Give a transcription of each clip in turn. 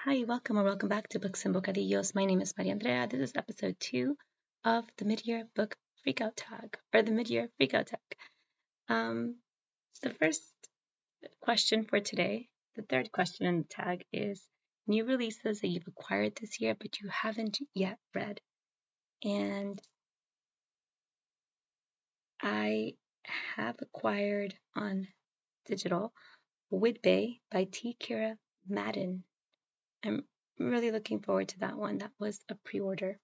Hi, welcome or welcome back to Books and Bocadillos. My name is Mariandrea. This is episode 2 of the Mid Year Book Freakout Tag, or the Mid Year Freakout Tag. The first question for today, the third question in the tag, is new releases that you've acquired this year but you haven't yet read. And I have acquired on digital Whidbey by T. Kira Madden. I'm really looking forward to that one. That was a pre-order.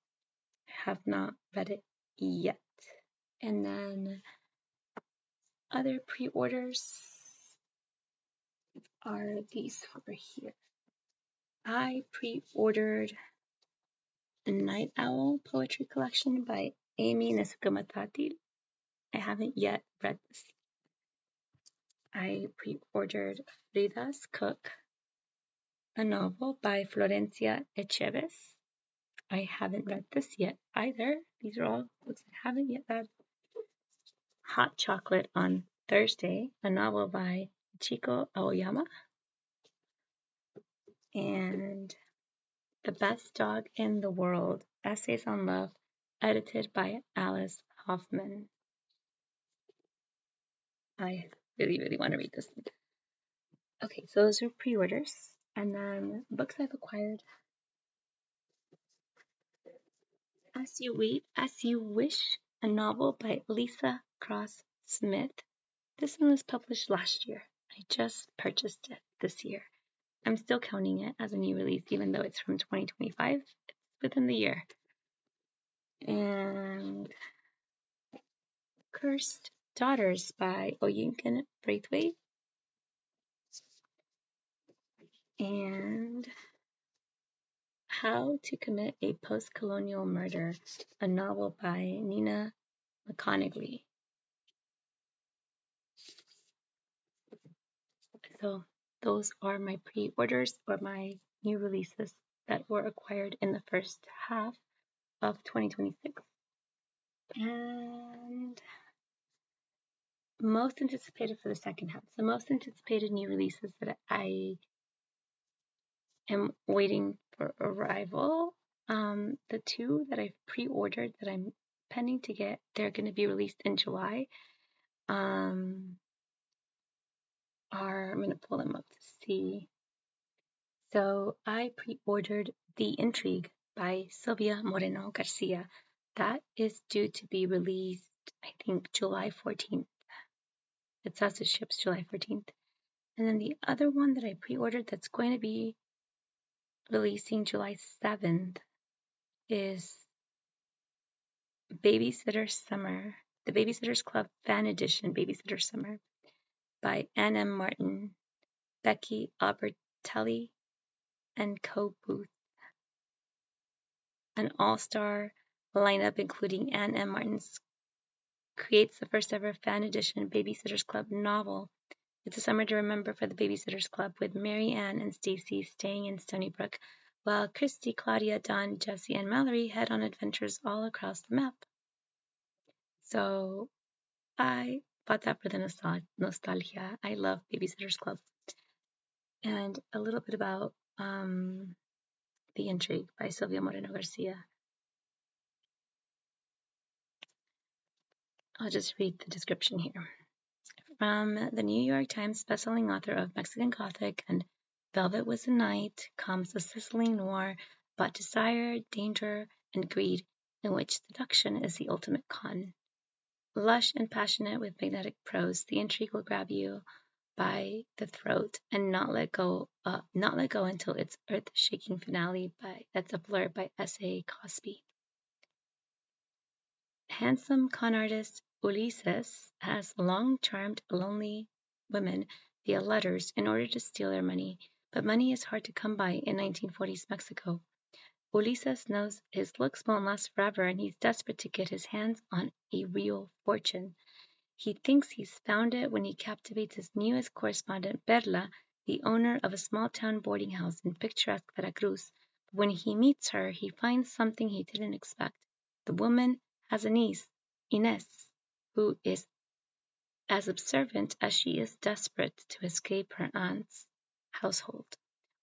I have not read it yet. And then other pre-orders are these over here. I pre-ordered the Night Owl poetry collection by Amy Nesukamatati. I haven't yet read this. I pre-ordered Frida's Cook, a novel by Florencia Echeves. I haven't read this yet either. These are all books I haven't yet read. Hot Chocolate on Thursday, a novel by Chiko Aoyama. And The Best Dog in the World, Essays on Love, edited by Alice Hoffman. I really want to read this one. Okay, so those are pre-orders. And then books I've acquired. As You Wish, a novel by Lisa Cross Smith. This one was published last year. I just purchased it this year. I'm still counting it as a new release, even though it's from 2025. It's within the year. And Cursed Daughters by Oyinkan Braithwaite. And How to Commit a Post-Colonial Murder, a novel by Nina McConaughey. So those are my pre-orders or my new releases that were acquired in the first half of 2026. And most anticipated for the second half. So most anticipated new releases that I am waiting for arrival. The two that I've pre-ordered that I'm pending to get, they're going to be released in July. I'm going to pull them up to see. So I pre-ordered The Intrigue by Sylvia Moreno Garcia. That is due to be released, I think, July 14th. It says it ships July 14th. And then the other one that I pre-ordered that's going to be releasing July 7th is Babysitter Summer, the Babysitters Club Fan Edition Babysitter Summer by Ann M. Martin, Becky Albertelli, and Co. Booth. An all-star lineup including Ann M. Martin's creates the first ever fan edition Babysitters Club novel. It's a summer to remember for the Babysitters Club, with Mary Ann and Stacy staying in Stony Brook, while Christy, Claudia, Dawn, Jessie, and Mallory head on adventures all across the map. So I bought that for the nostalgia. I love Babysitters Club. And a little bit about The Intrigue by Sylvia Moreno Garcia. I'll just read the description here. From the New York Times bestselling author of Mexican Gothic and Velvet Was the Night comes a sizzling noir about desire, danger, and greed, in which seduction is the ultimate con. Lush and passionate with magnetic prose, The Intrigue will grab you by the throat and not let go until its earth-shaking finale. That's a blurb by S.A. Cosby. Handsome con artist Ulises has long charmed lonely women via letters in order to steal their money, but money is hard to come by in 1940s Mexico. Ulises knows his looks won't last forever, and he's desperate to get his hands on a real fortune. He thinks he's found it when he captivates his newest correspondent, Perla, the owner of a small-town boarding house in picturesque Veracruz. But when he meets her, he finds something he didn't expect. The woman has a niece, Inés, who is as observant as she is desperate to escape her aunt's household.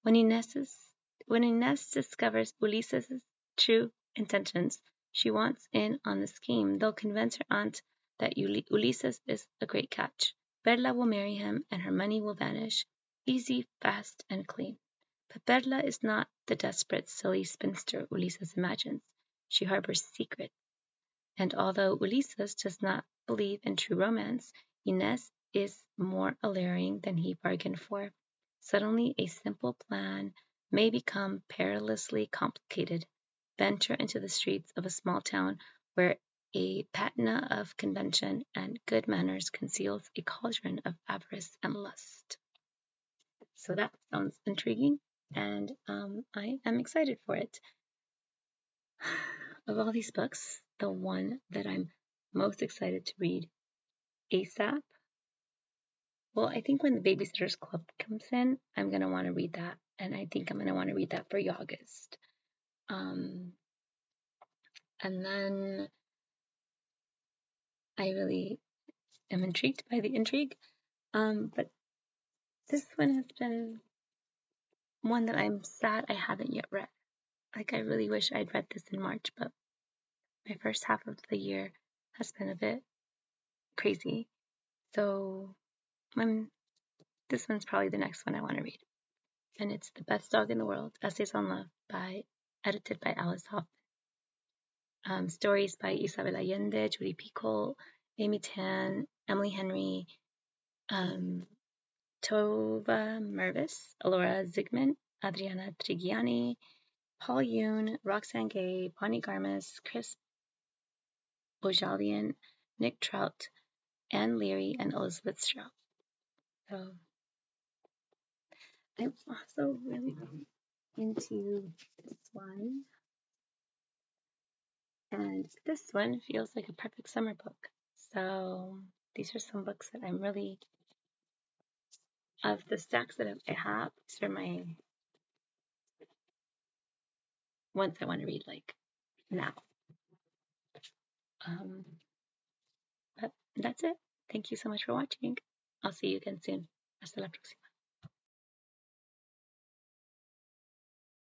When Inés's When Inés discovers Ulises' true intentions, she wants in on the scheme. They'll convince her aunt that Ulises is a great catch. Perla will marry him and her money will vanish. Easy, fast, and clean. But Perla is not the desperate, silly spinster Ulises imagines. She harbors secrets. And although Ulises does not believe in true romance, Inés is more alluring than he bargained for. Suddenly, a simple plan may become perilously complicated. Venture into the streets of a small town where a patina of convention and good manners conceals a cauldron of avarice and lust. So that sounds intriguing, and I am excited for it. Of all these books, the one that I'm most excited to read ASAP. Well, I think when the Babysitters Club comes in, I'm going to want to read that. And I think I'm going to want to read that for August. And then I really am intrigued by the intrigue. But this one has been one that I'm sad I haven't yet read. Like, I really wish I'd read this in March, but my first half of the year has been a bit crazy. So this one's probably the next one I want to read. And it's The Best Dog in the World, Essays on Love, edited by Alice Hoffman. Stories by Isabel Allende, Judy Picoult, Amy Tan, Emily Henry, Tova Mervis, Alora Zygmunt, Adriana Trigiani, Paul Yoon, Roxane Gay, Bonnie Garmis, Chris Bojalian, Nick Trout, Anne Leary, and Elizabeth Strout. So I'm also really into this one. And this one feels like a perfect summer book. So these are some books that I'm really, of the stacks that I have, these are my ones I want to read like now. But that's it. Thank you so much for watching. I'll see you again soon. Hasta la próxima.